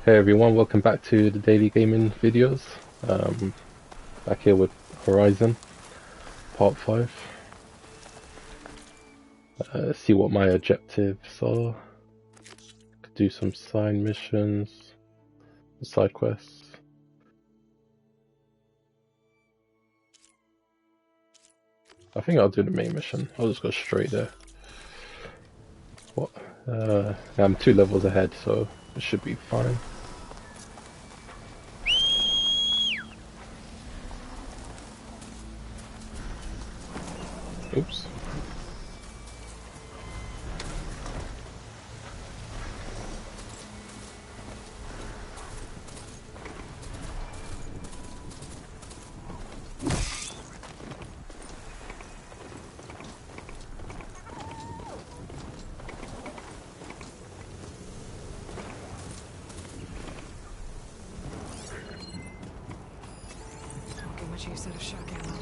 Hey everyone, welcome back to the daily gaming videos. Back here with Horizon Part 5. See what my objectives are. Could do some side missions, side quests. I think I'll do the main mission. I'll just go straight there. What? I'm 2 levels ahead, so it should be fine. Oops. Don't get much use out of shock ammo.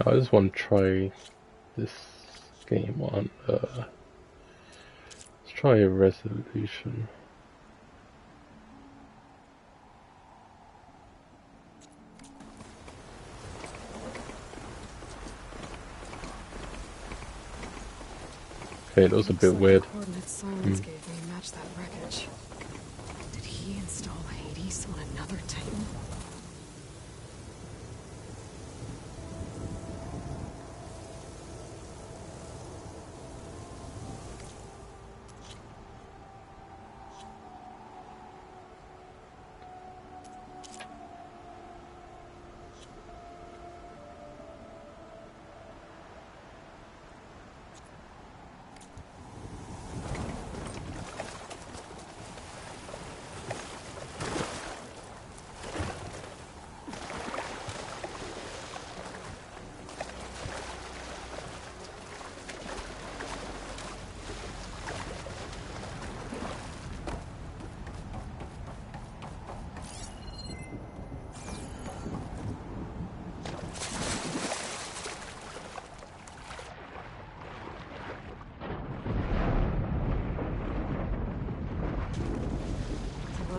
I just want to try this game on. Let's try a resolution. Okay, that was a bit weird. The coordinates Silence gave me match that wreckage. Did he install Hades on another Titan?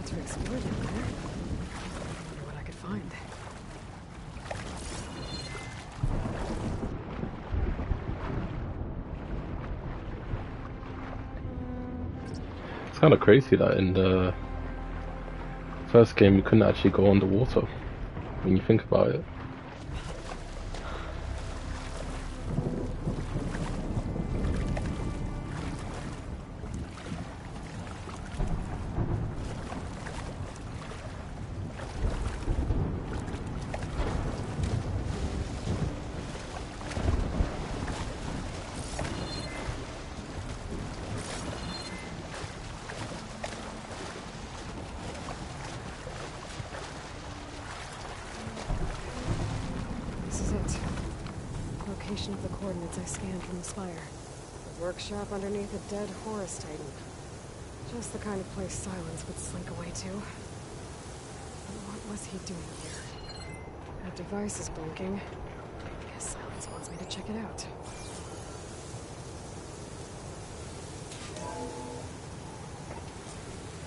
To explore down there. Wonder what I could find. It's kind of crazy that in the first game you couldn't actually go underwater when you think about it. Location of the coordinates I scanned from the spire. A workshop underneath a dead Horus Titan. Just the kind of place Silence would slink away to. What was he doing here? That device is blinking. Guess Silence wants me to check it out.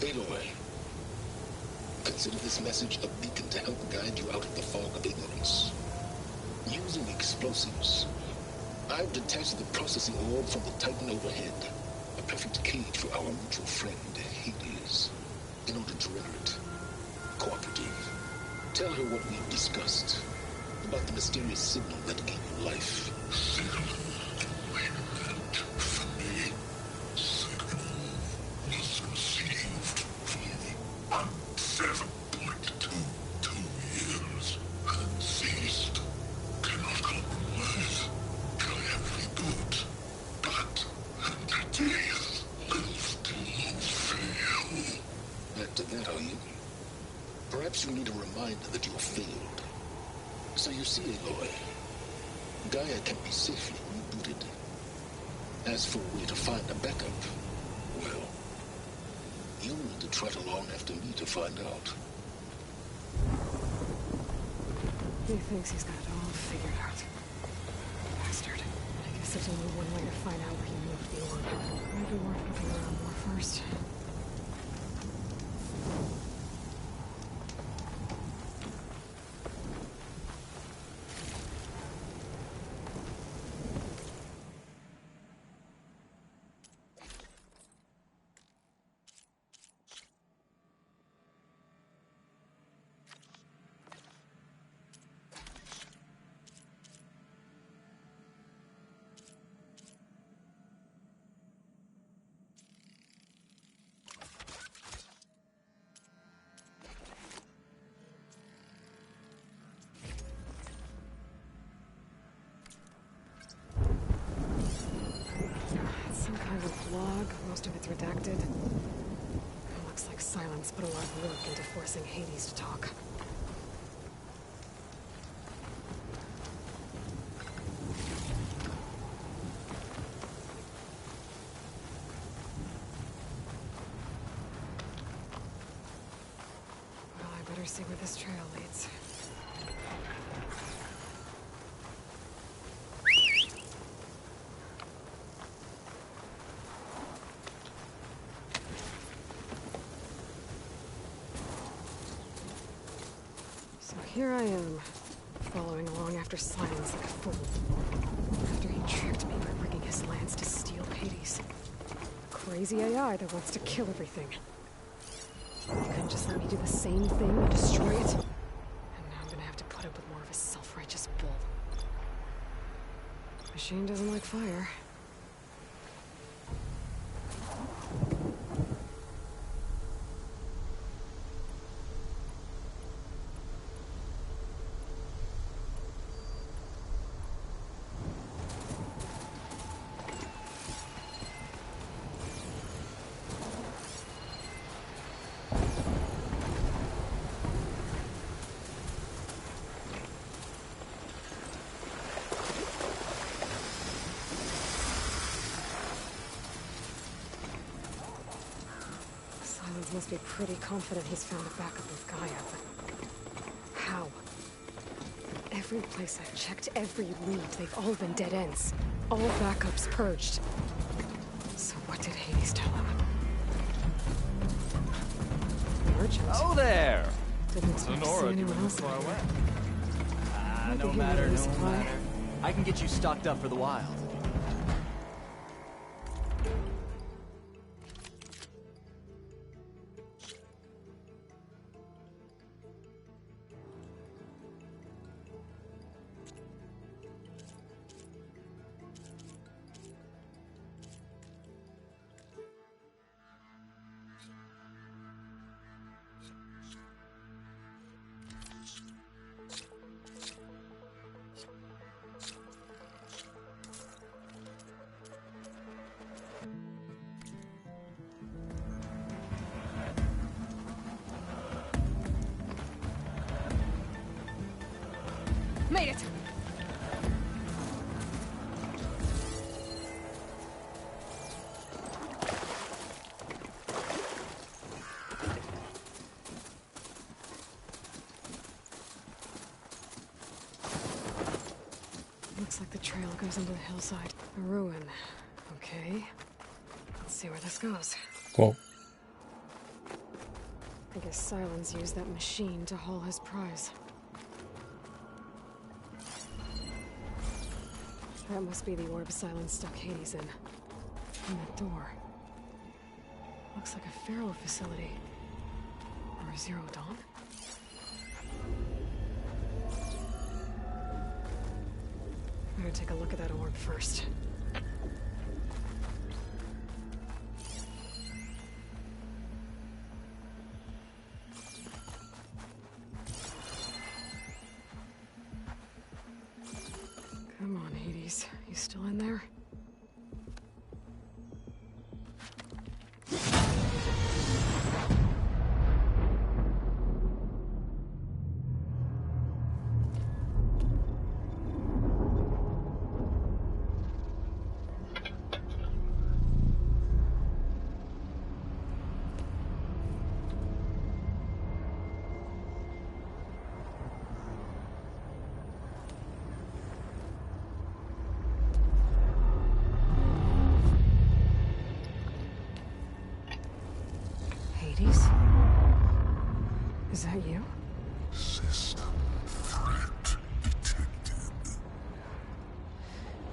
Aloy, consider this message a beacon to help guide you out of the fog of ignorance. Using explosives, I've detached the processing orb from the Titan overhead. A perfect cage for our mutual friend, Hades. In order to render it cooperative, tell her what we've discussed about the mysterious signal that gave you life. Signal waited for me. You see, Aloy, Gaia can be safely rebooted. As for a way to find a backup, well, you'll need to trot along after me to find out. He thinks he's got it all figured out. Bastard. I guess there's only one way to find out where he moved the orb. Might be worth looking around more first. Log, most of it's redacted. It looks like Silence put a lot of work into forcing Hades to talk. Well, I better see where this trail leads. Here I am, following along after Silence like a fool. After he tricked me by rigging his lance to steal Hades. Crazy AI that wants to kill everything. He couldn't just let me do the same thing and destroy it. And now I'm gonna have to put up with more of his self-righteous bull. Machine doesn't like fire. Must be pretty confident he's found a backup with Gaia, but how? Every place I've checked, every lead, they've all been dead ends. All backups purged. So what did Hades tell him? Merchant? Oh there! Didn't expect to see Sonora, you anyone were else far out away. there. No Maybe he matter, knew no supply. matter. I can get you stocked up for the wild. Made it! Looks like the trail goes into the hillside. A ruin. Okay. Let's see where this goes. Cool. I guess Silence used that machine to haul his prize. That must be the orb Silence stuck Hades in. And that door. Looks like a Pharaoh facility. Or a Zero Dawn? Better take a look at that orb first. Come on, Hades. You still in there?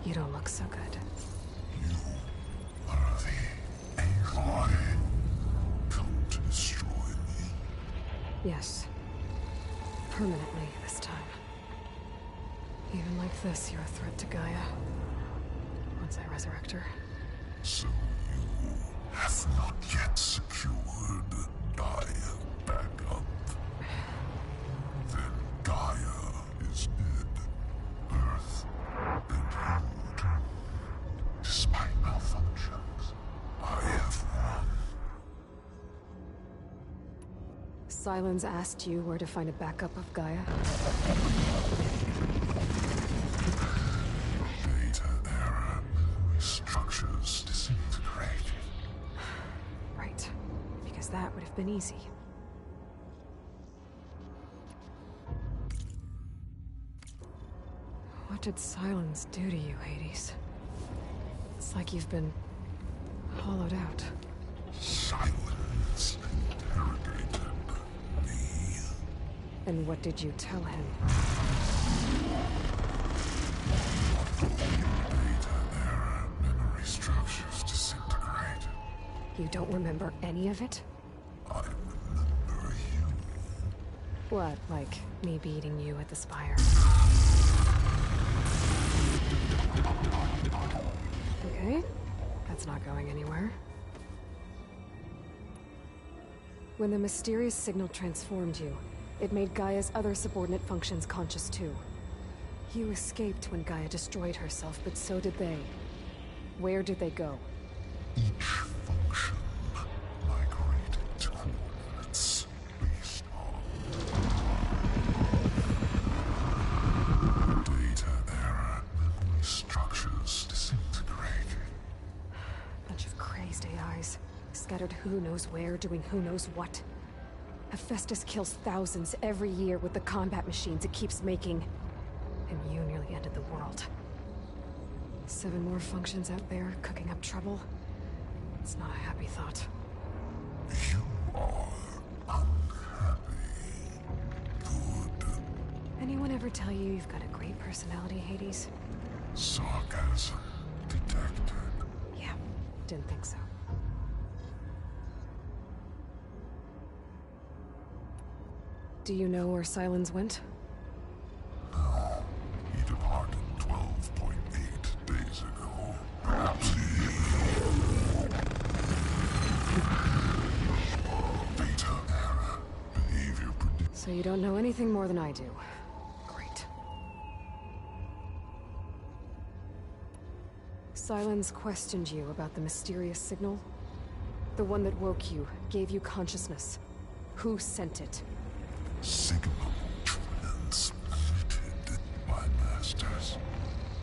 You don't look so good. You are the Aloy come to destroy me. Yes. Permanently this time. Even like this, you're a threat to Gaia. Once I resurrect her. So you have not yet secured Gaia back up. Then Gaia is dead. Earth and you too. Despite malfunctions, I have won. Sylens asked you where to find a backup of Gaia? Data error, structures disintegrated. Right. Because that would have been easy. What did Sylens do to you, Hades? It's like you've been hollowed out. Silence interrogated me. And what did you tell him? Data error, memory structures disintegrated. You don't remember any of it? I remember you. What, like me beating you at the Spire? Okay, that's not going anywhere. When the mysterious signal transformed you, it made Gaia's other subordinate functions conscious too. You escaped when Gaia destroyed herself, but so did they. Where did they go? Each function migrated to coordinates based on data error, memory structures disintegrated. Bunch of crazed AIs, scattered who knows where, doing who knows what. Hephaestus kills thousands every year with the combat machines it keeps making. And you nearly ended the world. 7 more functions out there cooking up trouble. It's not a happy thought. You are unhappy. Good. Anyone ever tell you you've got a great personality, Hades? Sarcasm detected. Yeah, didn't think so. Do you know where Sylens went? No, he departed 12.8 days ago. Perhaps he... Data error. Behavior predict... So you don't know anything more than I do. Great. Sylens questioned you about the mysterious signal? The one that woke you, gave you consciousness. Who sent it? Signal transmitted by masters.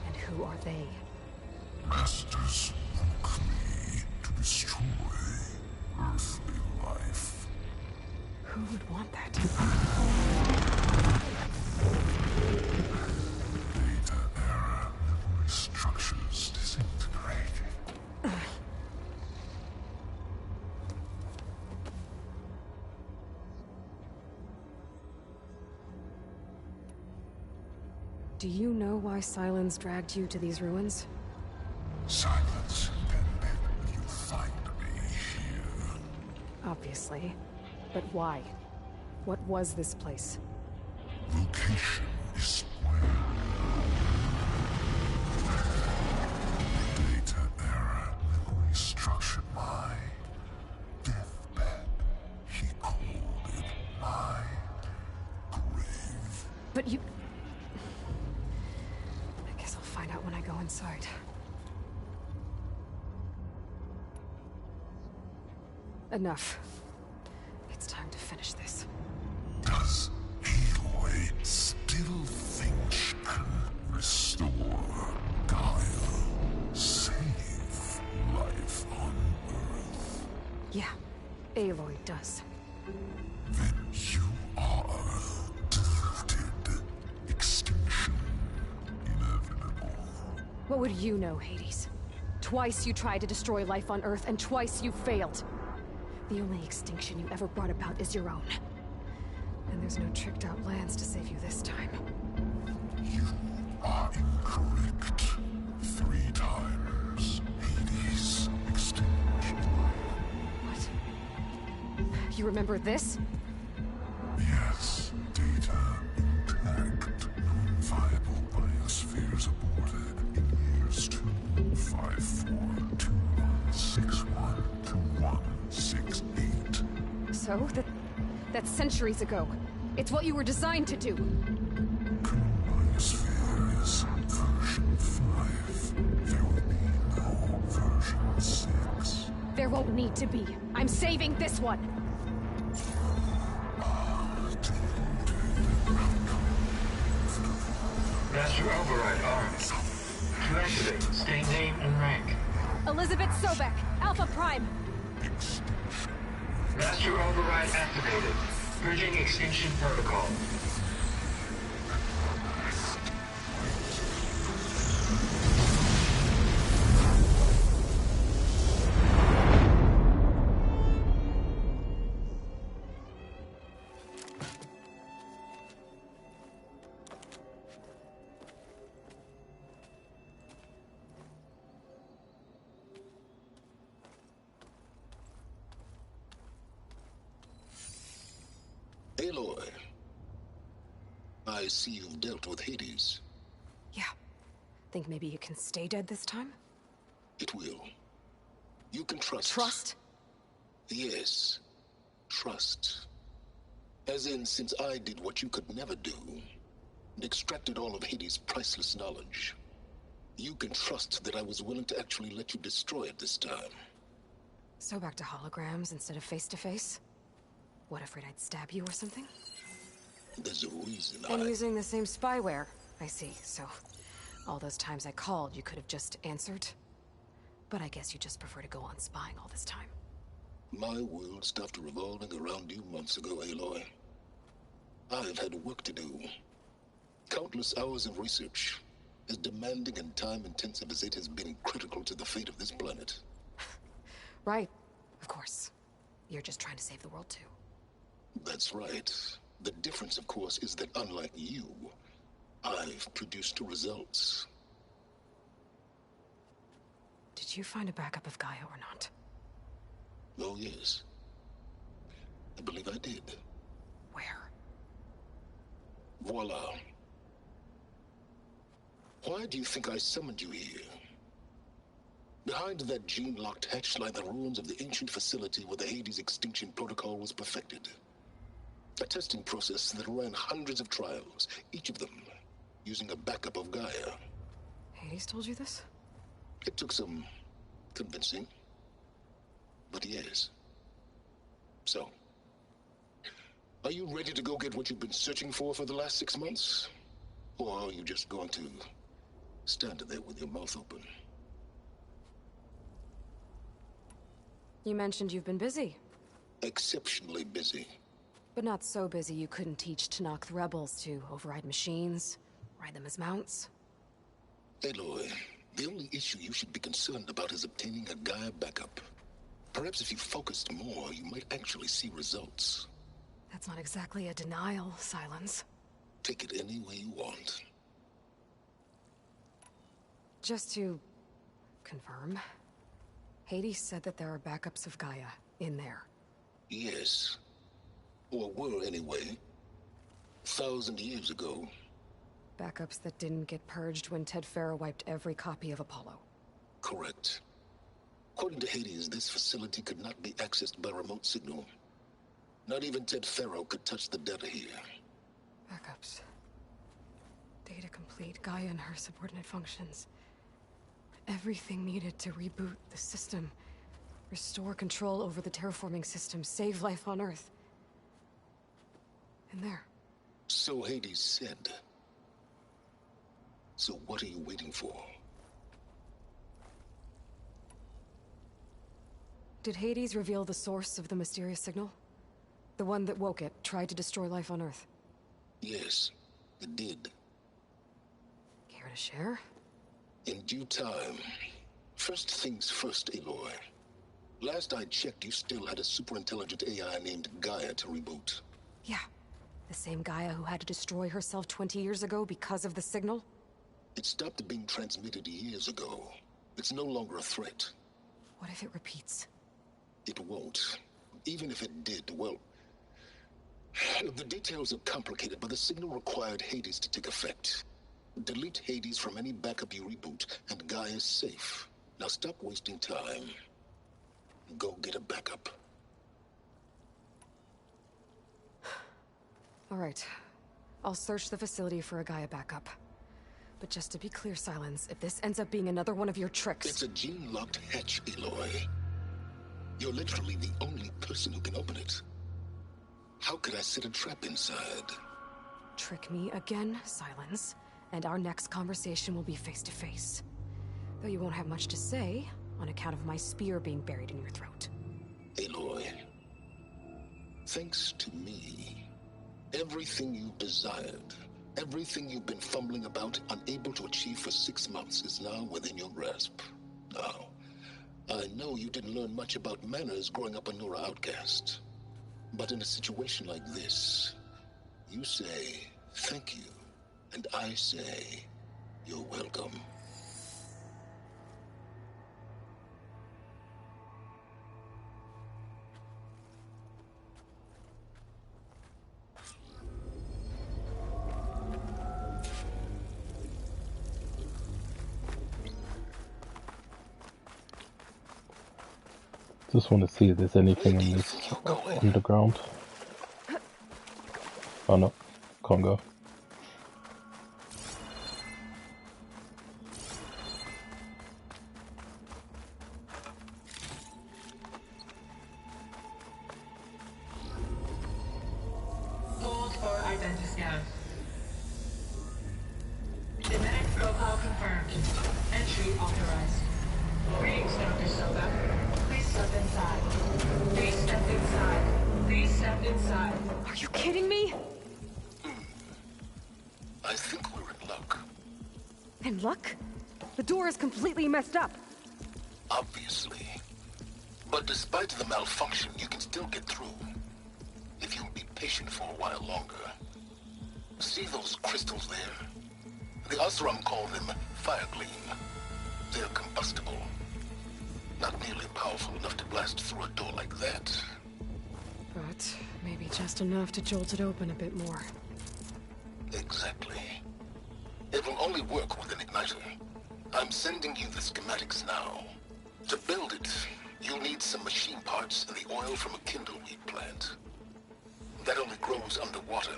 And who are they? Masters woke me to destroy earthly life. Who would want that? Data error, memory structures disintegrated. Do you know why Sylens dragged you to these ruins? Silence intended you find me here. Obviously. But why? What was this place? Location is where data error memory structured my deathbed. He called it my grave. But you... I guess I'll find out when I go inside. Enough. It's time to finish this. Does Aloy still think she can restore Gaia? Save life on Earth? Yeah, Aloy does. Then you are deluded. Extinction inevitable. What would you know, Hades? Twice you tried to destroy life on Earth, and twice you failed. The only extinction you ever brought about is your own. And there's no tricked-out lands to save you this time. You are incorrect. remember this? Yes, data intact. Non-viable biospheres aborted in years 2168. So, that's centuries ago. It's what you were designed to do. Biosphere is version 5. There will be no version 6. There won't need to be. I'm saving this one. Master override armed. To activate, state name and rank. Elizabeth Sobek, Alpha Prime. Master override activated. Bridging extinction protocol. Aloy, I see you've dealt with Hades. Yeah. Think maybe you can stay dead this time? It will. You can trust. Trust? Yes. Trust. As in, since I did what you could never do, and extracted all of Hades' priceless knowledge, you can trust that I was willing to actually let you destroy it this time. So back to holograms instead of face-to-face? What, afraid I'd stab you or something? There's a reason And using the same spyware, I see. So, all those times I called, you could have just answered. But I guess you just prefer to go on spying all this time. My world stopped revolving around you months ago, Aloy. I've had work to do. Countless hours of research, as demanding and time-intensive as it has been critical to the fate of this planet. Right, of course. You're just trying to save the world too. That's right. The difference, of course, is that unlike you, I've produced results. Did you find a backup of Gaia or not? Oh, yes. I believe I did. Where? Voila. Why do you think I summoned you here? Behind that gene-locked hatch lie the ruins of the ancient facility where the Hades extinction protocol was perfected. A testing process that ran hundreds of trials, each of them using a backup of Gaia. Hades told you this? It took some convincing, but yes. So, are you ready to go get what you've been searching for the last 6 months? Or are you just going to stand there with your mouth open? You mentioned you've been busy. Exceptionally busy. But not so busy you couldn't teach Tanakh the rebels to override machines, ride them as mounts. Aloy, the only issue you should be concerned about is obtaining a Gaia backup. Perhaps if you focused more, you might actually see results. That's not exactly a denial, Silence. Take it any way you want. Just to confirm, Hades said that there are backups of Gaia in there. Yes. Or were anyway. 1,000 years ago. Backups that didn't get purged when Ted Farrow wiped every copy of Apollo. Correct. According to Hades, this facility could not be accessed by remote signal. Not even Ted Farrow could touch the data here. Backups. Data complete, Gaia and her subordinate functions. Everything needed to reboot the system. Restore control over the terraforming system, save life on Earth. In there. So Hades said. So what are you waiting for? Did Hades reveal the source of the mysterious signal? The one that woke it, tried to destroy life on Earth? Yes, it did. Care to share? In due time. First things first, Aloy. Last I checked, you still had a super-intelligent AI named Gaia to reboot. Yeah. The same Gaia who had to destroy herself 20 years ago because of the signal? It stopped being transmitted years ago. It's no longer a threat. What if it repeats? It won't. Even if it did, well, the details are complicated, but the signal required Hades to take effect. Delete Hades from any backup you reboot, and Guy is safe. Now stop wasting time. Go get a backup. All right. I'll search the facility for a Gaia backup. But just to be clear, Silence, if this ends up being another one of your tricks... It's a gene-locked hatch, Aloy. You're literally the only person who can open it. How could I set a trap inside? Trick me again, Silence, and our next conversation will be face-to-face. Though you won't have much to say, on account of my spear being buried in your throat. Aloy, thanks to me, everything you've desired, everything you've been fumbling about, unable to achieve for 6 months, is now within your grasp. Now, I know you didn't learn much about manners growing up a Nora outcast. But in a situation like this, you say, thank you, and I say, you're welcome. Just want to see if there's anything in this underground. Oh no, can't go. Hold for identity scan. Genetic profile confirmed. Entry authorized. Greetings, Dr. Soga. Please step inside. Please step inside. Please step inside. Are you kidding me? I think we're in luck. In luck? The door is completely messed up. Obviously. But despite the malfunction, you can still get through. If you'll be patient for a while longer. See those crystals there? The Osram call them Firegleam. They're combustible. Not nearly powerful enough to blast through a door like that. But maybe just enough to jolt it open a bit more. Exactly. It will only work with an igniter. I'm sending you the schematics now. To build it, you'll need some machine parts and the oil from a kindleweed plant. That only grows underwater,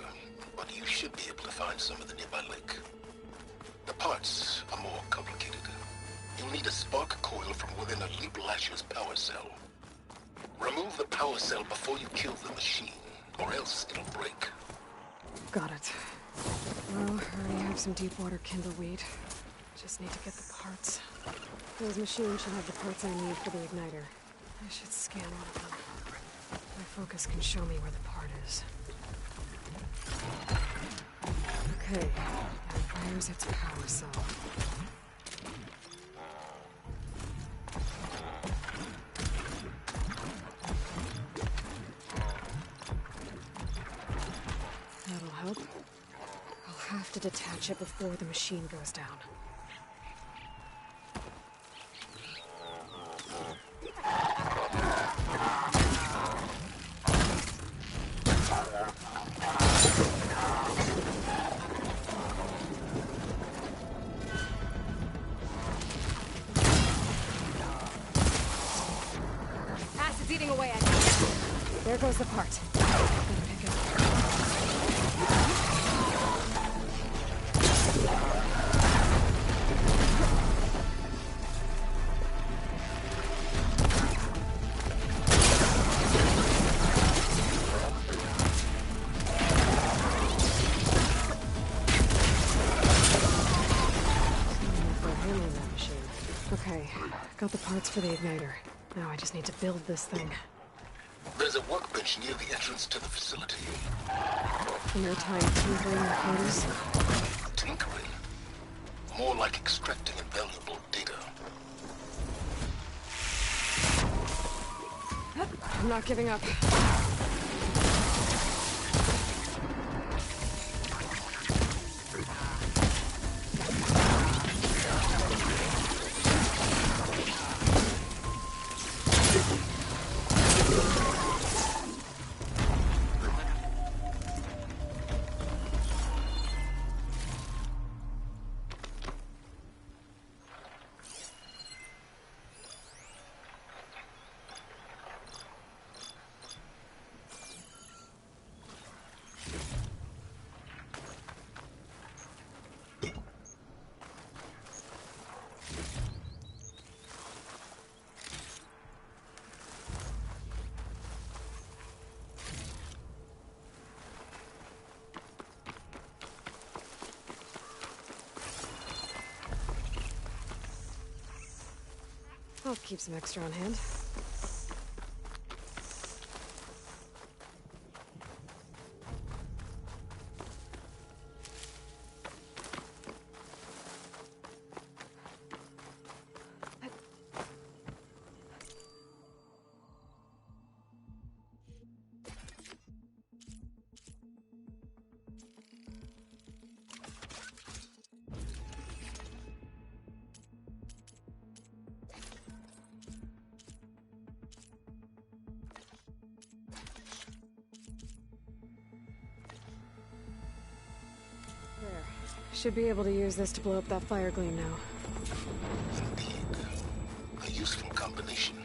but you should be able to find some in the nearby lake. The parts are more complicated. You'll need a spark coil from within a Leap Lasher's power cell. Remove the power cell before you kill the machine, or else it'll break. Got it. Well, I already have some deep water kindleweed. Just need to get the parts. Those machines should have the parts I need for the igniter. I should scan one of them. My focus can show me where the part is. Okay, now where's its power cell? That'll help. I'll have to detach it before the machine goes down. Acid's eating away at me. There goes the part. Gotta pick it up. Okay, got the parts for the igniter. Now I just need to build this thing. There's a workbench near the entrance to the facility. And your time tinkering with Hades? Tinkering? More like extracting invaluable data. I'm not giving up. I'll keep some extra on hand. There. Should be able to use this to blow up that fire gleam now. Indeed. A useful combination.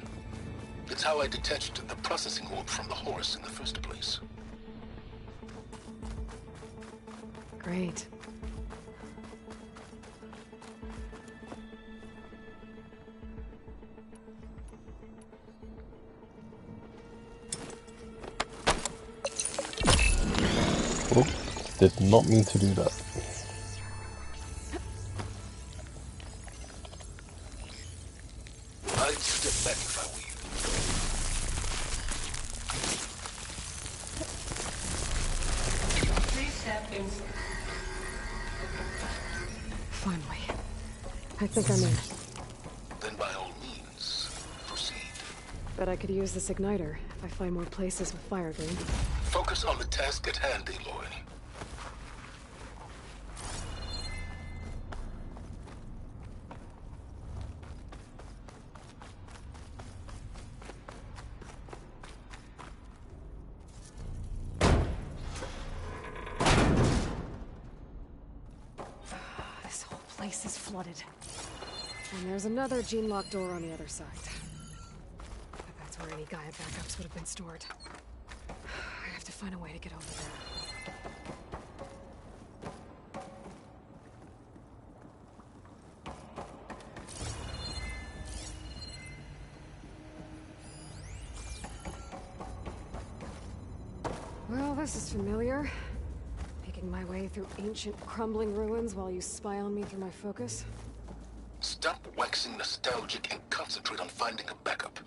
It's how I detached the processing orb from the horse in the first place. Great. Oh, did not mean to do that. I'd step back if I were you. Please step in. Finally. I think I'm in. Then by all means, proceed. Bet I could use this igniter if I find more places with fire gleam. Focus on the task at hand, Aloy. This whole place is flooded. And there's another gene-locked door on the other side. I bet that's where any Gaia backups would have been stored. I have to find a way to get over there. Well, this is familiar. Making my way through ancient, crumbling ruins while you spy on me through my focus. Stop waxing nostalgic and concentrate on finding a backup.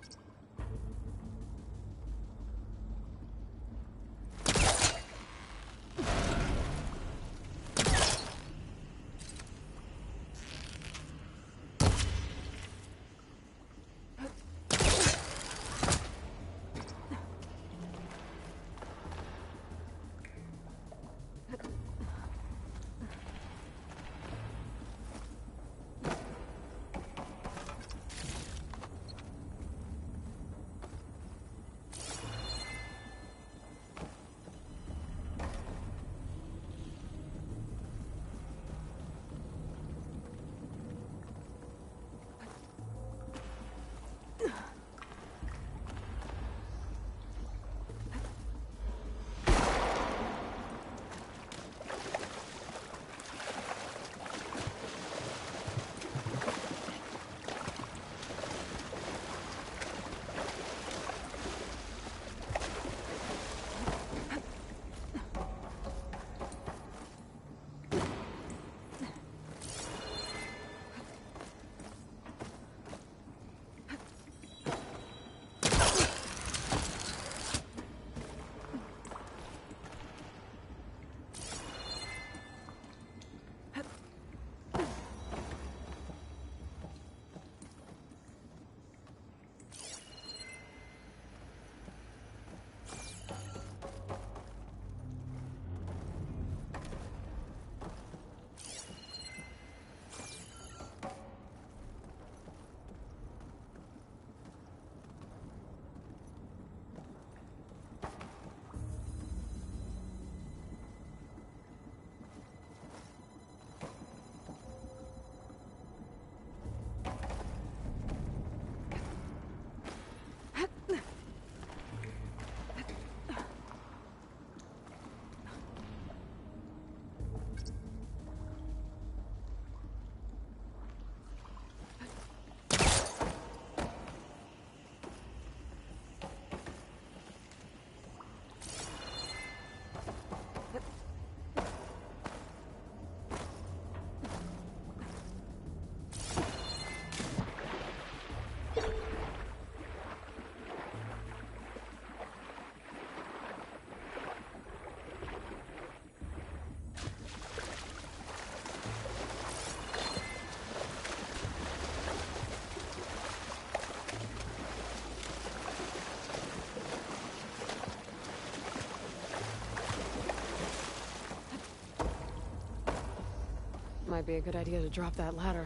might be a good idea to drop that ladder.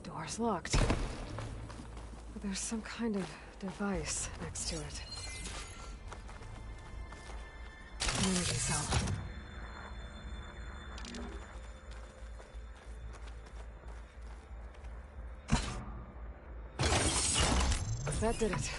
Door's locked. But there's some kind of device next to it. An energy cell. That did it.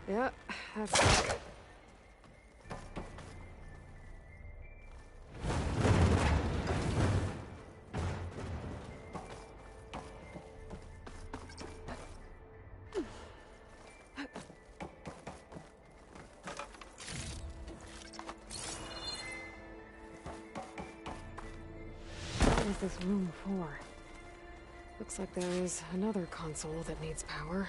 Yeah, that's it. What is this room for? Looks like there is another console that needs power.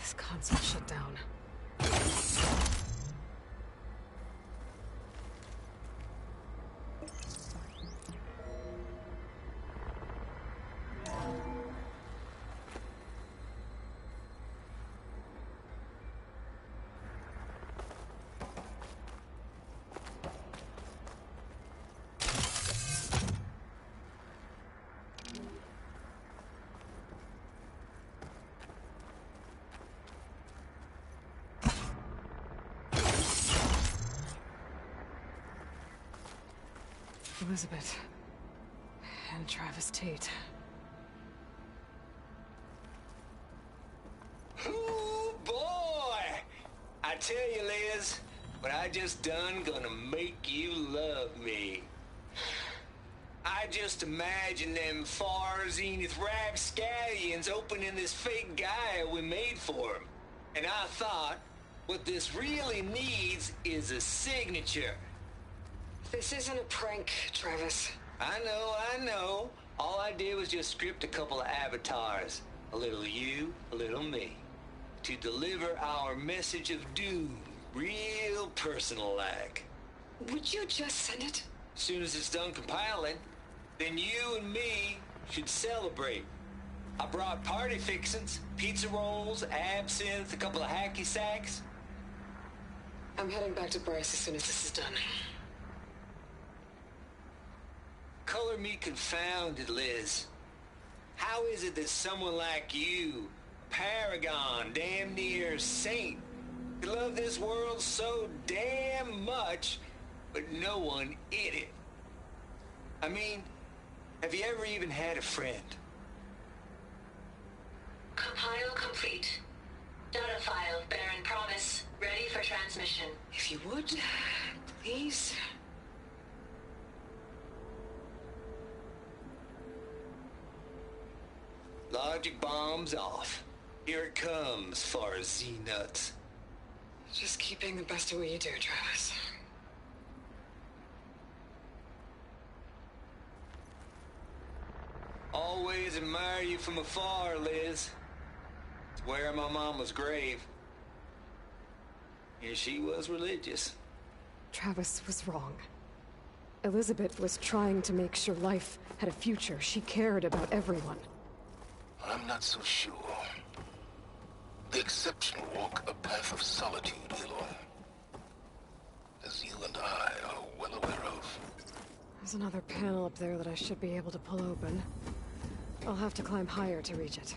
This console shut down. Elizabeth. And Travis Tate. Ooh, boy! I tell you, Liz, what I just done gonna make you love me. I just imagine them far zenith rapscallions opening this fake guy we made for him. And I thought, what this really needs is a signature. This isn't a prank, Travis. I know. All I did was just script a couple of avatars. A little you, a little me. To deliver our message of doom, real personal-like. Would you just send it? As soon as it's done compiling, then you and me should celebrate. I brought party fixins, pizza rolls, absinthe, a couple of hacky sacks. I'm heading back to Bryce as soon as this is done. Color me confounded, Liz. How is it that someone like you, paragon, damn near saint, could love this world so damn much, but no one in it? I mean, have you ever even had a friend? Compile complete. Data file, Baron Promise, ready for transmission. If you would, please. Logic bombs off. Here it comes, far as Z-nuts. Just keep being the best at what you do, Travis. Always admire you from afar, Liz. It's where my mama's grave. And she was religious. Travis was wrong. Elizabeth was trying to make sure life had a future. She cared about everyone. I'm not so sure. The exception walk a path of solitude, Aloy. As you and I are well aware of. There's another panel up there that I should be able to pull open. I'll have to climb higher to reach it.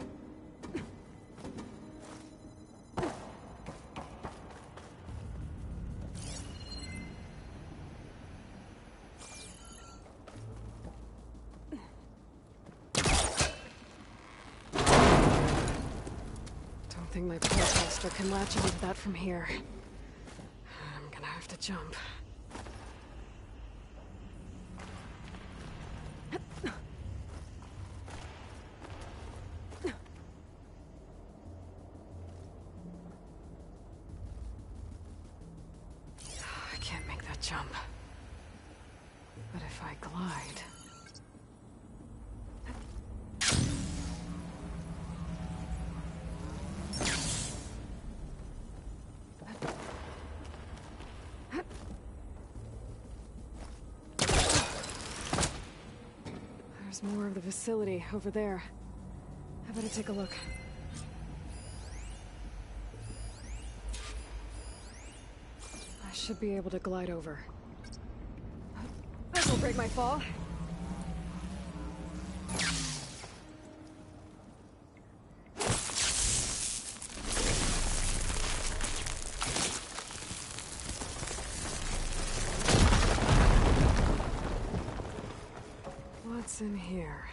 Don't think my pulse can latch onto that from here. I'm gonna have to jump. I can't make that jump. But if I glide... There's more of the facility over there. I better take a look. I should be able to glide over. This'll break my fall. What's in here?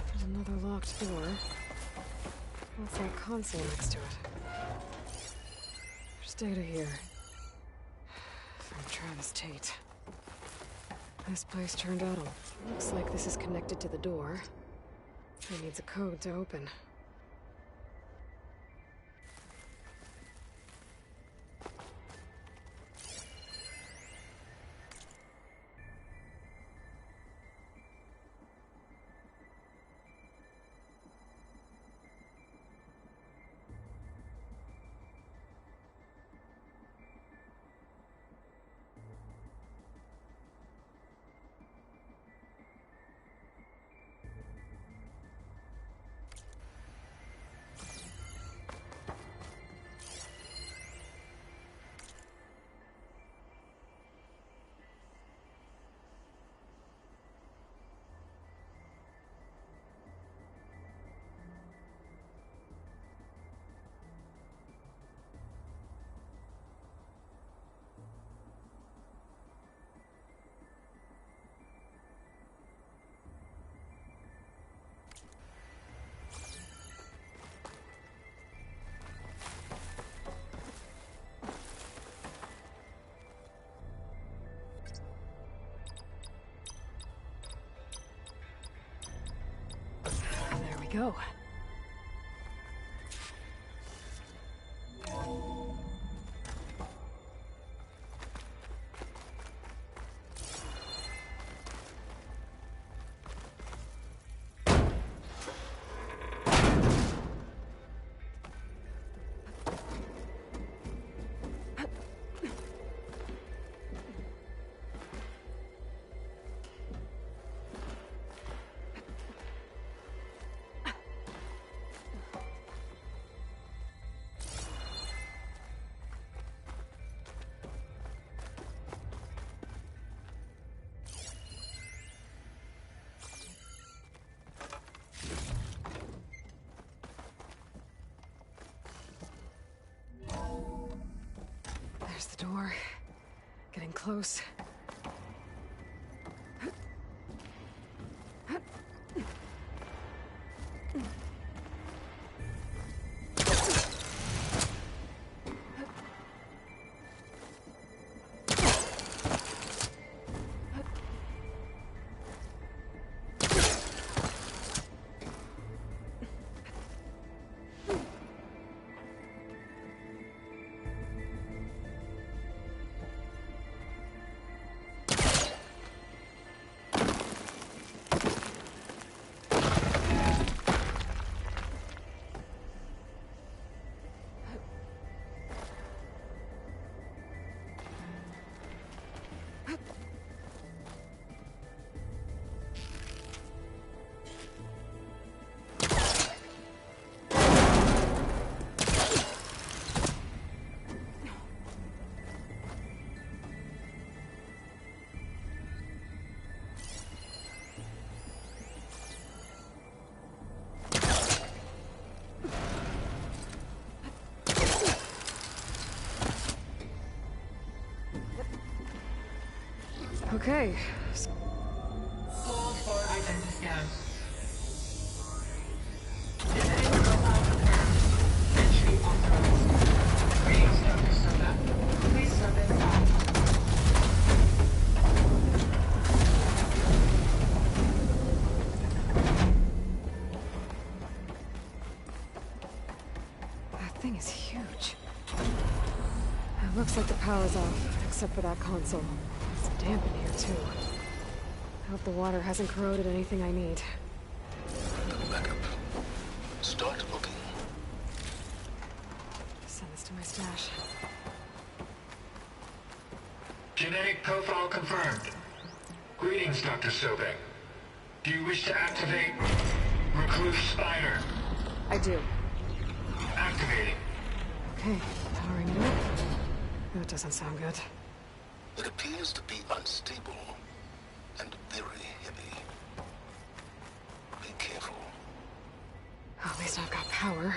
There's another locked door. What's that console next to it? There's data here. From Travis Tate. This place turned out. Looks like this is connected to the door. It needs a code to open. go. There's the door. Getting close. Okay. Full forward identity scan. Genetic profile confirmed. Entry authorized. Greetings, Dr. Soda. Please step inside. That thing is huge. It looks like the power's off, except for that console. It's damp in here, too. I hope the water hasn't corroded anything I need. Backup. Start looking. Send this to my stash. Genetic profile confirmed. Greetings, Dr. Sobek. Do you wish to activate Recluse Spider? I do. Activating. Okay, powering it up. That doesn't sound good. It appears to be unstable and very heavy. Be careful. At least I've got power.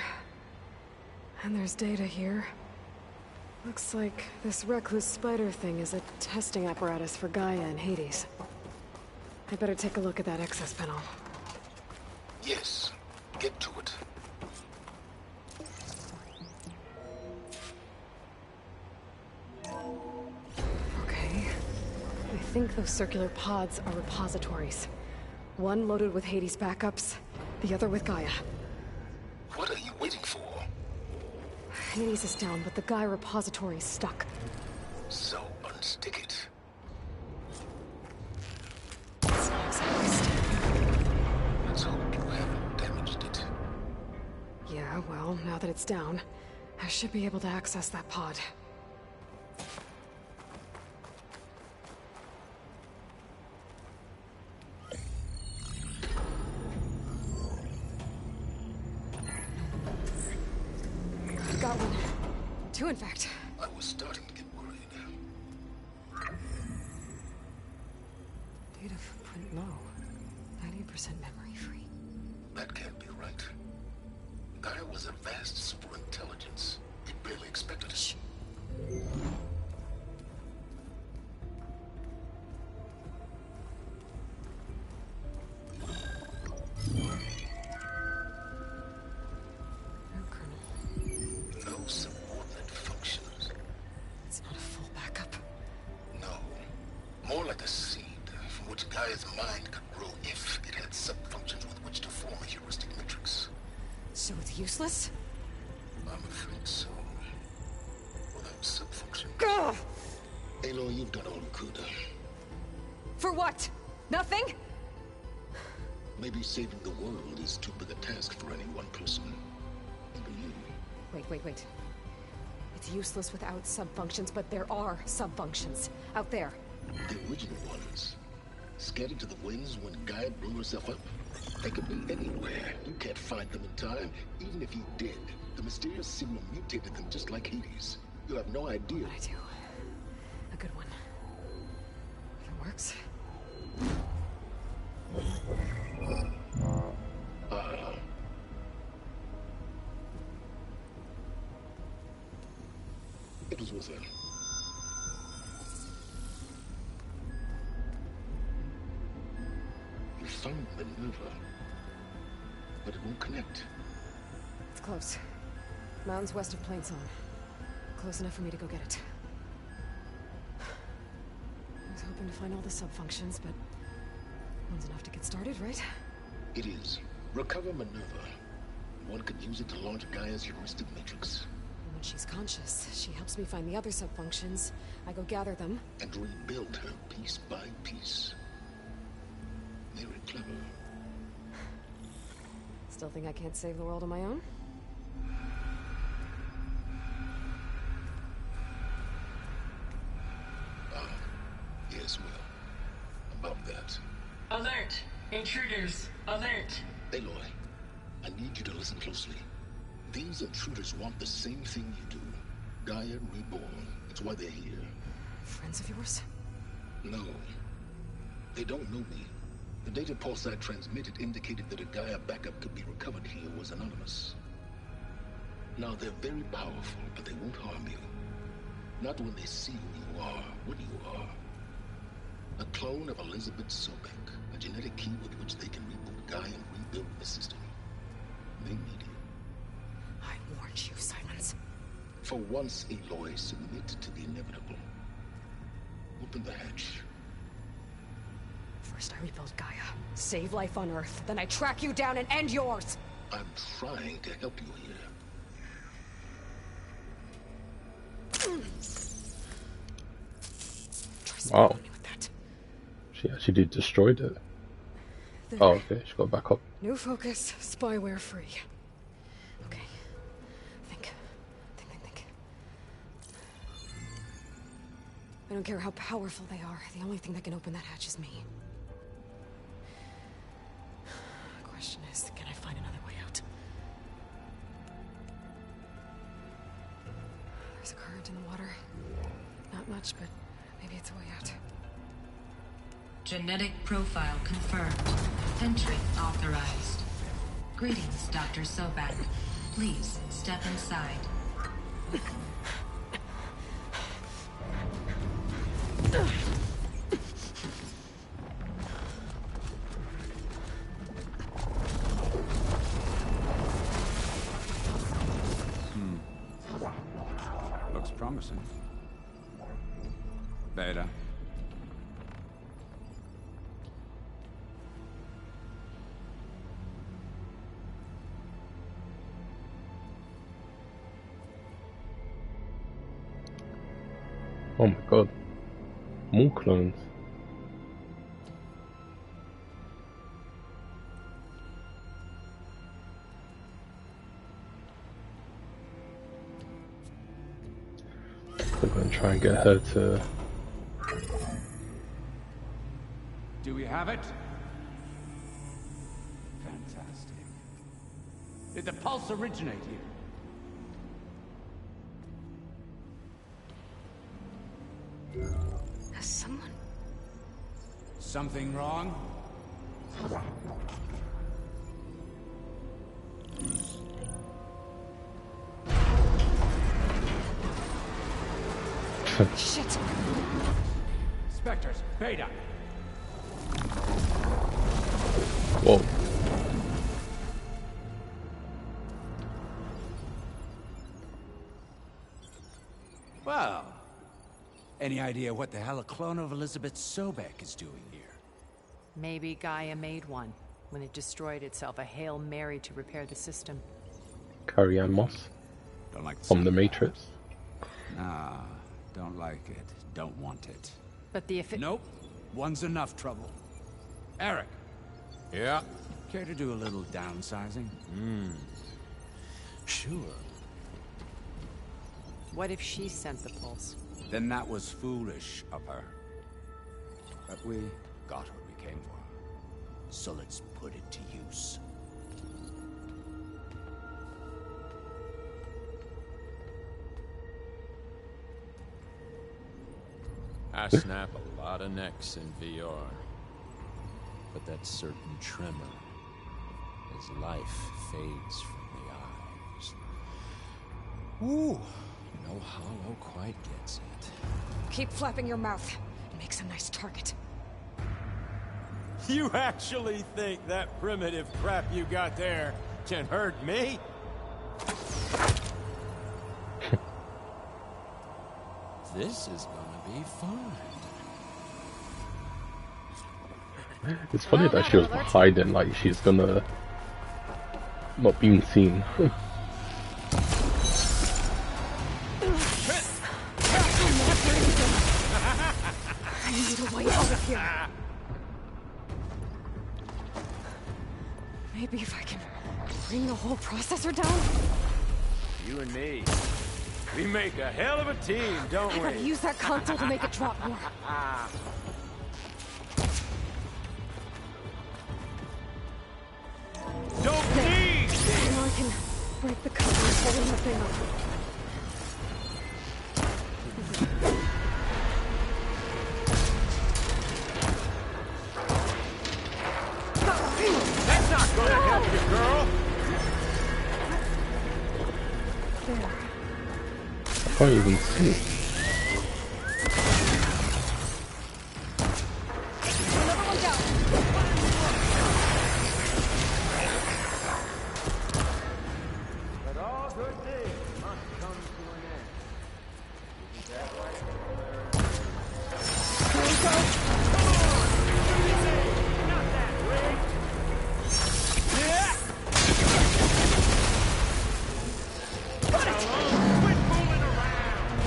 And there's data here. Looks like this recluse spider thing is a testing apparatus for Gaia and Hades. I better take a look at that access panel. Yes, get to it. Okay. I think those circular pods are repositories. One loaded with Hades backups, the other with Gaia. What are you waiting for? Hades is down, but the Gaia repository is stuck. So unstick it. It's not exactly stuck. Let's hope you haven't damaged it. Yeah, well, now that it's down, I should be able to access that pod. Got one. Two, in fact. I was starting to get worried. Data footprint low. 90% memory free. That can't be right. Gaia was a vast superintelligence. We barely expected it. Shh. No subordinate functions. It's not a full backup. No. More like a seed from which Gaia's mind could grow if it had sub-functions with which to form a heuristic matrix. So it's useless? I'm afraid so. Without subfunction. Gah! Aloy, you've done all you could. For what? Nothing? Maybe saving the world is too big a task for any one person. Even you. Wait. It's useless without subfunctions, but there are subfunctions out there. The original ones. Scattered to the winds when Gaia blew herself up. They could be anywhere. You can't find them in time. Even if you did, the mysterious signal mutated them just like Hades. You have no idea. What I do? A good one. If it works. It was with her. You found Minerva, but it won't connect. It's close. Mountains west of Plainsong. Close enough for me to go get it. I was hoping to find all the subfunctions, but one's enough to get started, right? It is. Recover Minerva. One could use it to launch Gaia's heuristic matrix. And when she's conscious, she helps me find the other subfunctions. I go gather them. And rebuild her piece by piece. Very clever. Still think I can't save the world on my own? Yes, well, about that. Alert! Intruders! Alert! Aloy, I need you to listen closely. These intruders want the same thing you do. Gaia reborn. It's why they're here. Friends of yours? No. They don't know me. The data pulse I transmitted indicated that a Gaia backup could be recovered here was anonymous. Now, they're very powerful, but they won't harm you. Not when they see who you are, what you are. A clone of Elizabeth Sobek, a genetic key with which they can reboot Gaia and rebuild the system. They need you. I warned you, Silence. For once, Aloy, submit to the inevitable. Open the hatch. First I rebuild Gaia, save life on Earth, then I track you down and end yours! I'm trying to help you here. Wow. She actually destroyed it. There. Oh, okay, she got back up. New focus, spyware free. Okay. Think. I don't care how powerful they are. The only thing that can open that hatch is me. The question is, can I find another way out? There's a current in the water. Not much, but maybe it's a way out. Genetic profile confirmed. Entry authorized. Greetings, Dr. Sobek. Please step inside. Looks promising. Beta. Oh my god. More clones. We're gonna try and get her to... Do we have it? Fantastic. Did the pulse originate here? Has someone... Something wrong? Shit! Spectres, Beta. Whoa. Well, any idea what the hell a clone of Elizabeth Sobek is doing here? Maybe Gaia made one when it destroyed itself, a Hail Mary to repair the system. Carrie Ann Moss Don't like from The sound of that. Matrix. Nah, don't like it. Don't want it. But the Nope. One's enough trouble. Eric, Yeah, care to do a little downsizing? sure. What if she sent the pulse? Then that was foolish of her. But we got what we came for. So let's put it to use. I snap a lot of necks in VR. But that certain tremor as life fades from the eyes. Ooh, no hollow quite gets it. Keep flapping your mouth. It makes a nice target. You actually think that primitive crap you got there can hurt me? This is gonna be fun. It's funny that she was hiding, like she's gonna not being seen. I need a way out of here. Maybe if I can bring the whole processor down. You and me, we make a hell of a team, don't I gotta we? use that console to make it drop more. Don't need! Now I can break the cover and holding the thing up. That's not gonna help you, girl! There. I can't even see. Another one down. But all good things must come to an end. Isn't that right? Here we go. Not that way! Quit fooling around!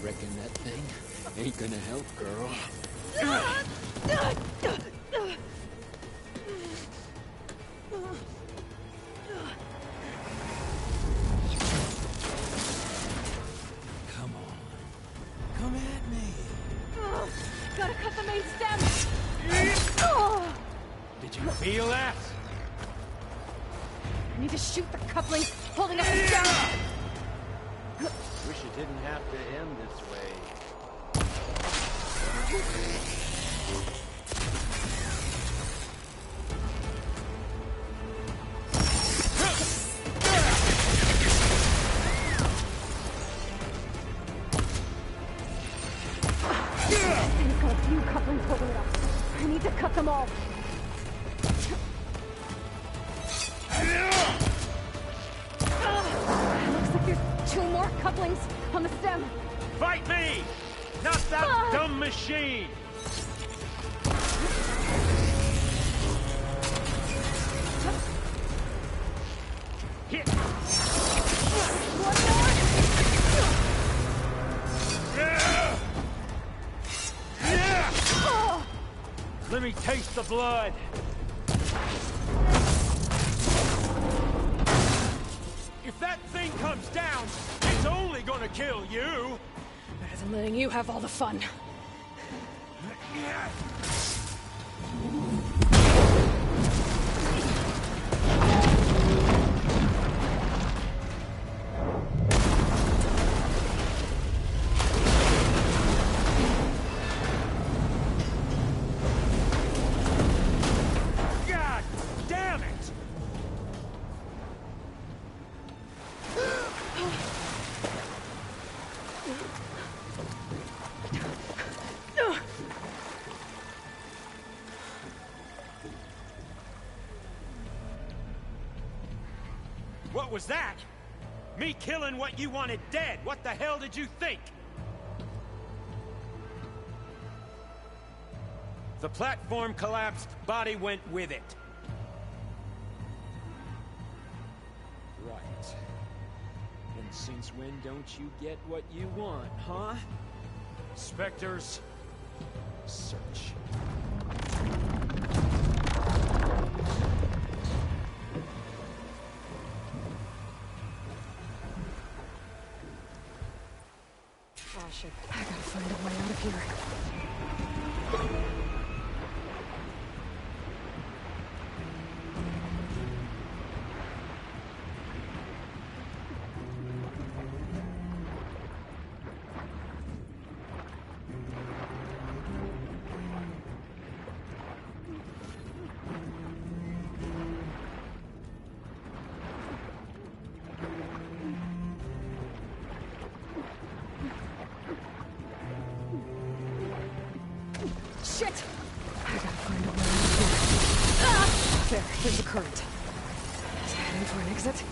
Reckon that thing ain't gonna help, girl. Come on. Come at me. Gotta cut the main stem. Oh, Did you feel that? I need to shoot the couplings holding up the stem. Wish it didn't have to end this way. Thing's got a few couplings holding it up. I need to cut them all. Looks like there's 2 more couplings on the stem. Fight me! Not that dumb machine! Hit! One more. Oh, Let me taste the blood! If that thing comes down, it's only gonna kill you! better than letting you have all the fun. God damn it! was that? Me killing what you wanted dead. What the hell did you think? The platform collapsed, body went with it. Right. And since when don't you get what you want, huh? Spectres, search. Oh shit, I gotta find a way out of here. Shit! I gotta find a way out of here. Ah! There's a current. Is it heading for an exit?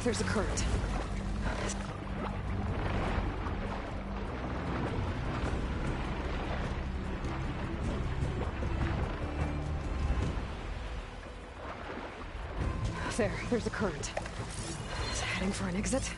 There's a current. There's a current. Is it heading for an exit?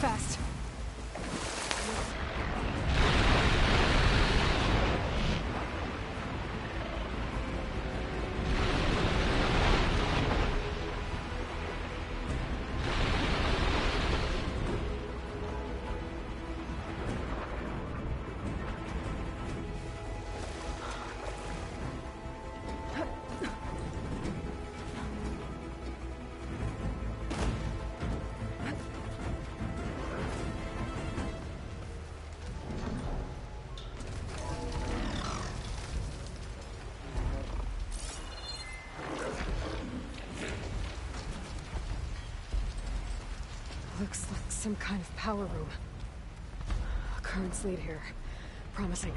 Fast. Looks like some kind of power room. Currents lead here. Promising.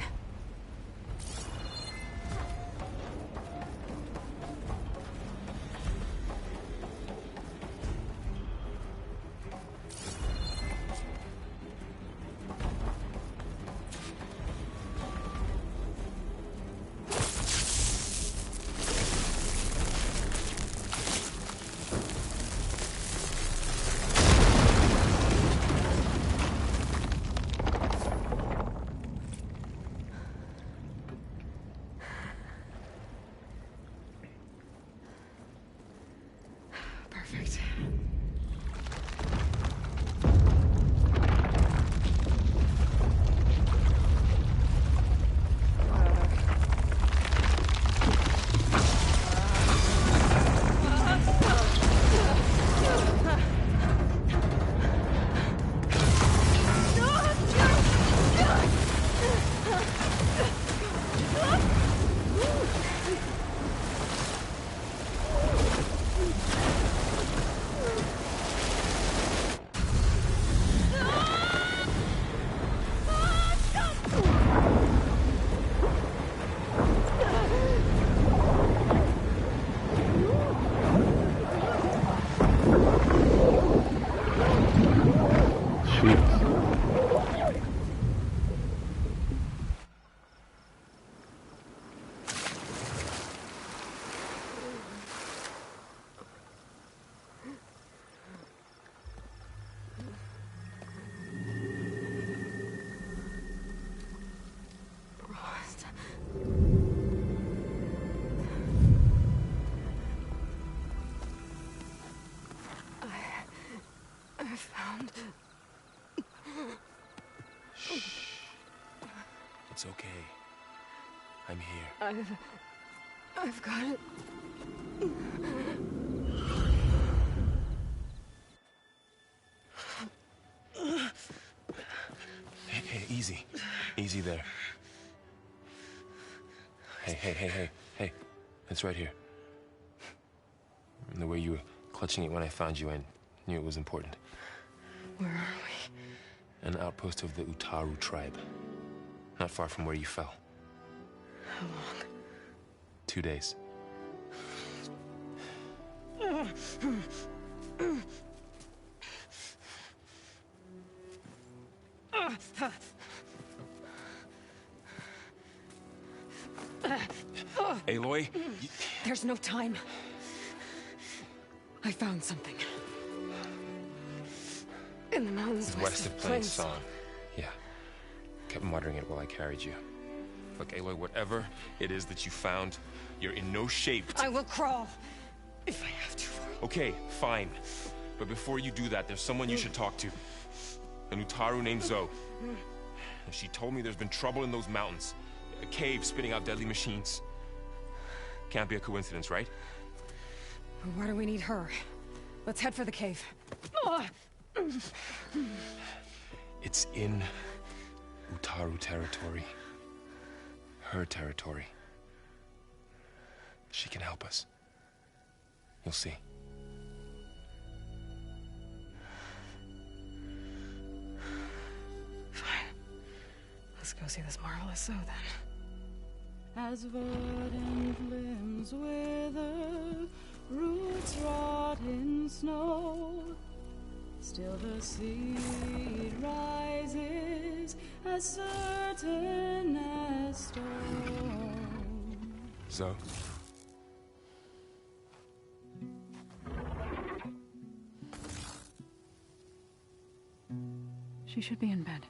It's okay. I'm here. I've got it. Hey, easy. Easy there. Hey. It's right here. And the way you were clutching it when I found you, I knew it was important. Where are we? An outpost of the Utaru tribe. Not far from where you fell. How long? 2 days. Aloy? There's no time. I found something. In the mountains West of Plain Song. Yeah. Kept muttering it while I carried you. Look, Aloy, whatever it is that you found, you're in no shape to... I will crawl. If I have to. Okay, fine. But before you do that, there's someone you should talk to. An Utaru named Zoe. She told me there's been trouble in those mountains. A cave spitting out deadly machines. Can't be a coincidence, right? Why do we need her? Let's head for the cave. It's in Utaru territory. Her territory. She can help us. You'll see. Fine. Let's go see this marvelous Zoe then. As verdant limbs wither, roots rot in snow, still the seed rises as certain as stone. Zoe? She should be in bed.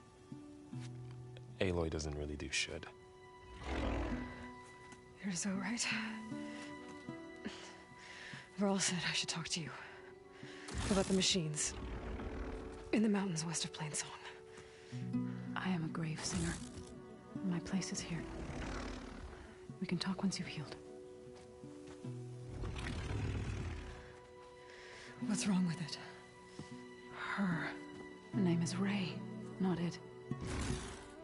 Aloy doesn't really do should. You're so right. Varl said I should talk to you. About the machines. In the mountains west of Plain Song. I am a grave singer. My place is here. We can talk once you've healed. What's wrong with it? Her. Her name is Ray, not it.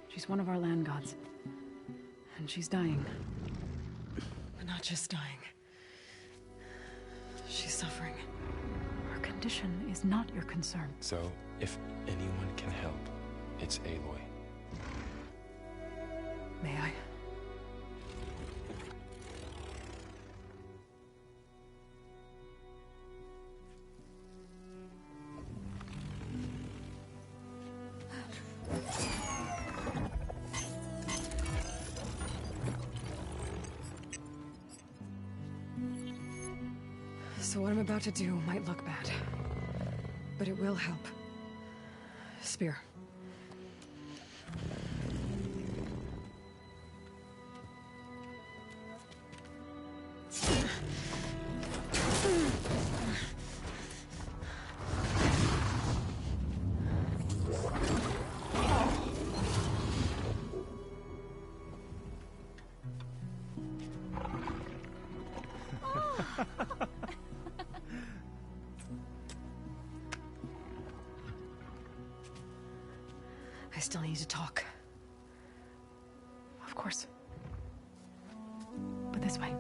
She's one of our land gods. And she's dying. But not just dying. She's suffering. Her condition is not your concern. So, if anyone can help, it's Aloy. May I? So what I'm about to do might look bad, but it will help. Spear. I still need to talk. Of course. But this way.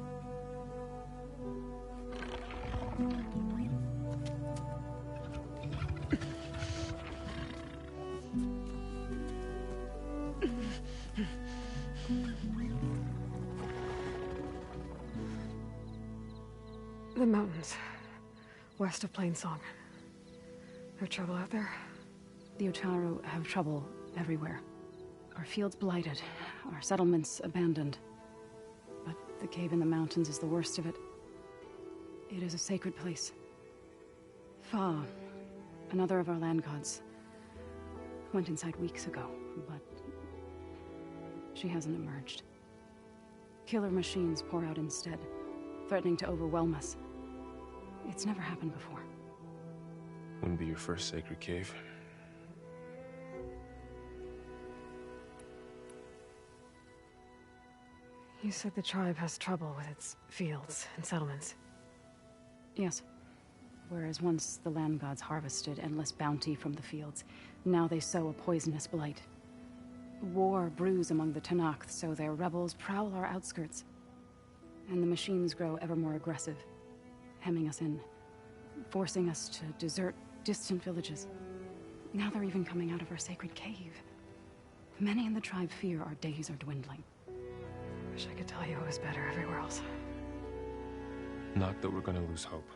The mountains. West of Plain Song. There trouble out there? The Utaru have trouble everywhere. Our fields blighted, our settlements abandoned. But the cave in the mountains is the worst of it. It is a sacred place. Fa, another of our land gods, went inside weeks ago, but she hasn't emerged. Killer machines pour out instead, threatening to overwhelm us. It's never happened before. Wouldn't be your first sacred cave. You said the tribe has trouble with its fields and settlements. Yes. Whereas once the land gods harvested endless bounty from the fields, now they sow a poisonous blight. War brews among the Tenakth, so their rebels prowl our outskirts. And the machines grow ever more aggressive, hemming us in, forcing us to desert distant villages. Now they're even coming out of our sacred cave. Many in the tribe fear our days are dwindling. Wish I could tell you it was better everywhere else. Not that we're gonna lose hope.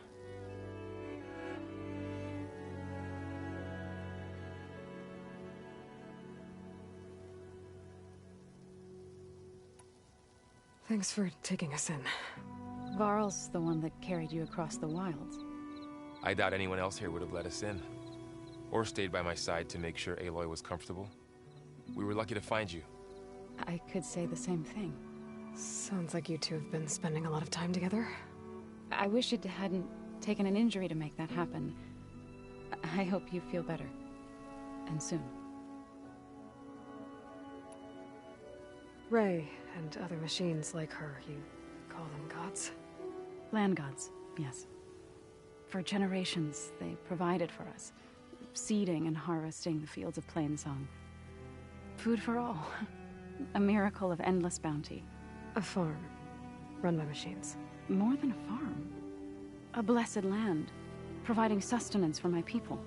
Thanks for taking us in. Varl's the one that carried you across the wilds. I doubt anyone else here would have let us in. Or stayed by my side to make sure Aloy was comfortable. We were lucky to find you. I could say the same thing. Sounds like you two have been spending a lot of time together. I wish it hadn't taken an injury to make that happen. I hope you feel better. And soon. Ray and other machines like her, you call them gods? Land gods, yes. For generations, they provided for us, seeding and harvesting the fields of Plainsong. Food for all. A miracle of endless bounty. A farm, run by machines. More than a farm. A blessed land, providing sustenance for my people.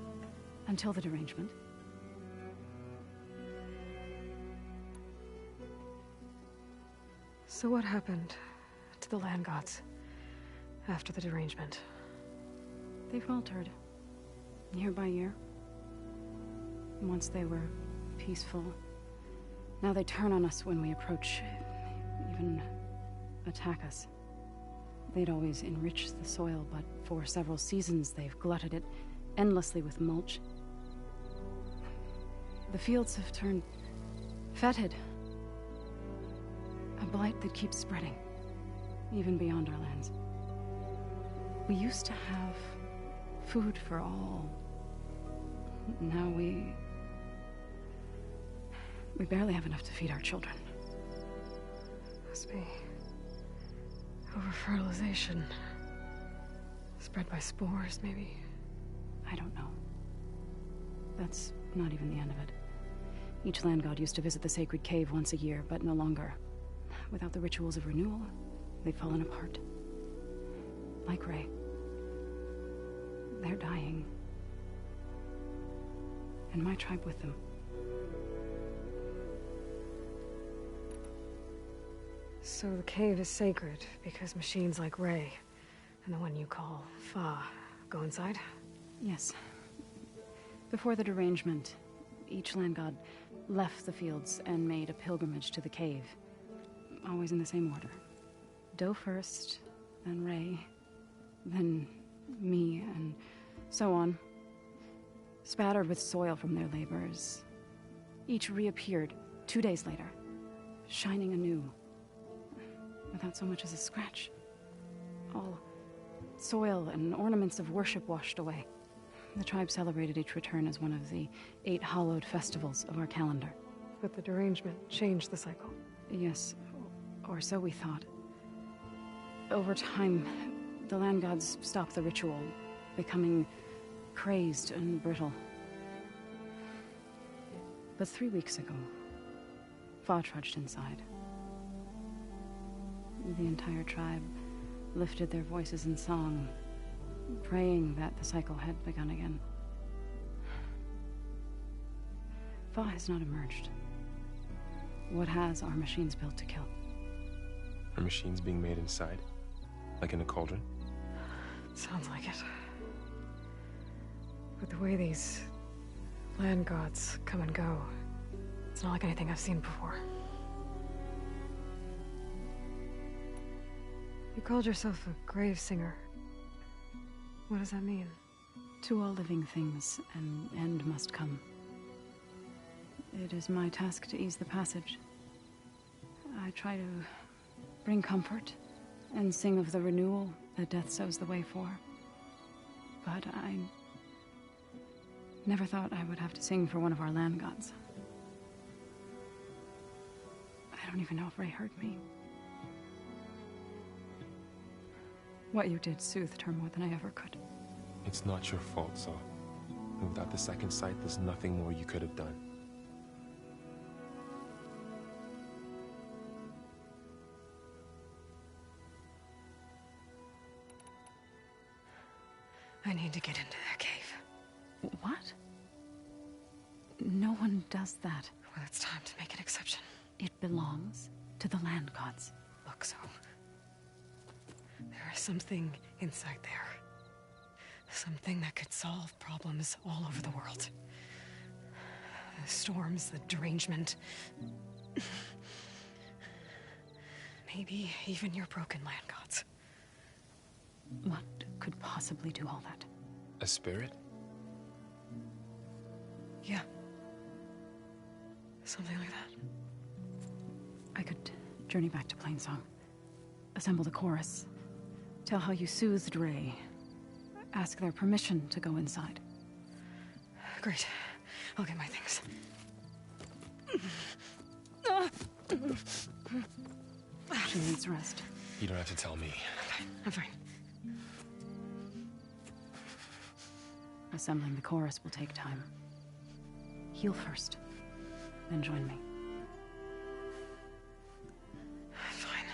Until the derangement. So what happened to the land gods after the derangement? They faltered, year by year. Once they were peaceful. Now they turn on us when we approach, even attack us. They'd always enriched the soil, but for several seasons they've glutted it endlessly with mulch. The fields have turned fetid. A blight that keeps spreading, even beyond our lands. We used to have food for all. Now we barely have enough to feed our children. Must be over-fertilization. Spread by spores, maybe? I don't know. That's not even the end of it. Each land god used to visit the sacred cave once a year, but no longer. Without the rituals of renewal, they've fallen apart. Like Ray. They're dying. And my tribe with them. So the cave is sacred because machines like Ray and the one you call Fa go inside? Yes. Before the derangement, each land god left the fields and made a pilgrimage to the cave. Always in the same order. Do first, then Ray, then me, and so on. Spattered with soil from their labors. Each reappeared 2 days later, shining anew. Without so much as a scratch. All soil and ornaments of worship washed away. The tribe celebrated each return as one of the 8 hallowed festivals of our calendar. But the derangement changed the cycle. Yes, or so we thought. Over time, the land gods stopped the ritual, becoming crazed and brittle. But 3 weeks ago, Fa trudged inside. The entire tribe lifted their voices in song, praying that the cycle had begun again. Fa has not emerged. What has are machines built to kill? Are machines being made inside? Like in a cauldron? Sounds like it. But the way these land gods come and go, it's not like anything I've seen before. You called yourself a grave singer. What does that mean? To all living things, an end must come. It is my task to ease the passage. I try to bring comfort and sing of the renewal that death sows the way for. But I never thought I would have to sing for one of our land gods. I don't even know if Ray heard me. What you did soothed her more than I ever could. It's not your fault, Saul. And without the second sight, there's nothing more you could have done. I need to get into their cave. What? No one does that. Well, it's time to make an exception. It belongs to the land gods. Look, so there is something inside there. Something that could solve problems all over the world. The storms, the derangement. Maybe even your broken land gods. What could possibly do all that? A spirit? Yeah. Something like that. I could journey back to Plainsong. Assemble the chorus. Tell how you soothed Ray. Ask their permission to go inside. Great. I'll get my things. She needs rest. You don't have to tell me. I'm fine. Assembling the chorus will take time. Heal first, then join me. Fine.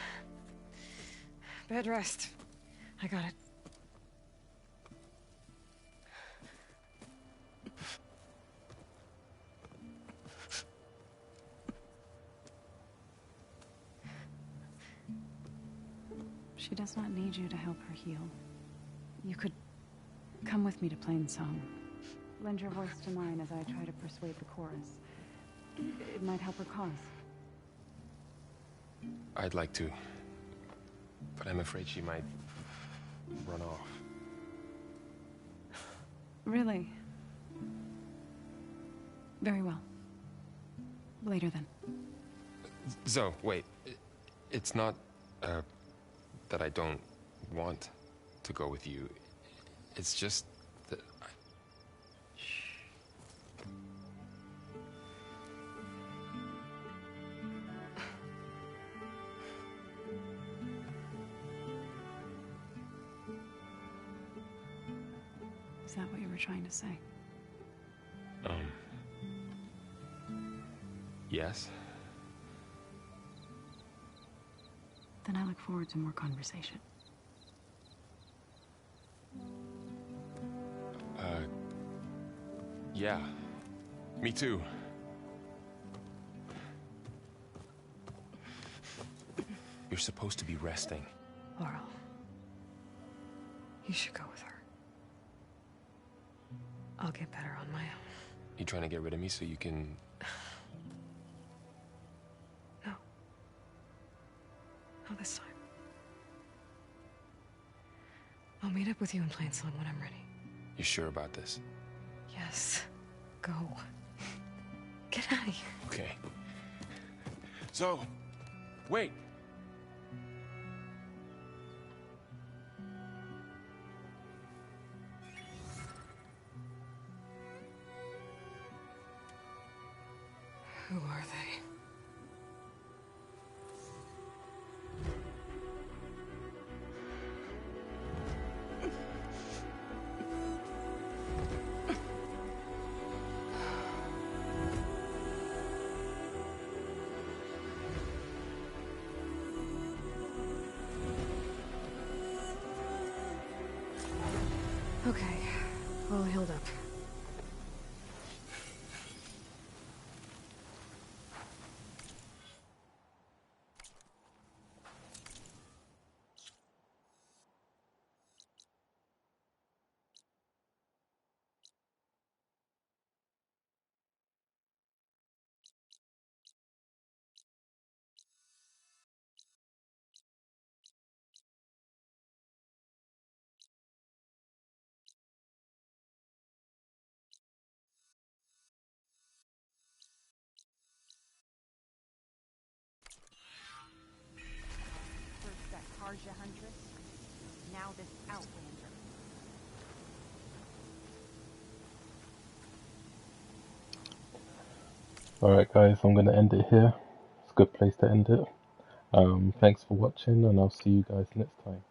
Bed rest. I got it. She does not need you to help her heal. You could come with me to Plainsong. Lend your voice to mine as I try to persuade the chorus. It might help her cause. I'd like to, but I'm afraid she might run off. Really? Very well. Later then. Zoe, wait. It's not, that I don't want to go with you. It's just that Is that what you were trying to say? Yes? Then I look forward to more conversation. Yeah. Me too. You're supposed to be resting. Laurel, you should go with her. I'll get better on my own. You trying to get rid of me so you can... No. Not this time. I'll meet up with you in Plainsong when I'm ready. You sure about this? Yes. Go. Get out of here. Okay. So, wait. Who are they? Okay, all healed up. First that Karja Huntress, now this Outlander. Alright guys, I'm going to end it here. It's a good place to end it. Thanks for watching and I'll see you guys next time.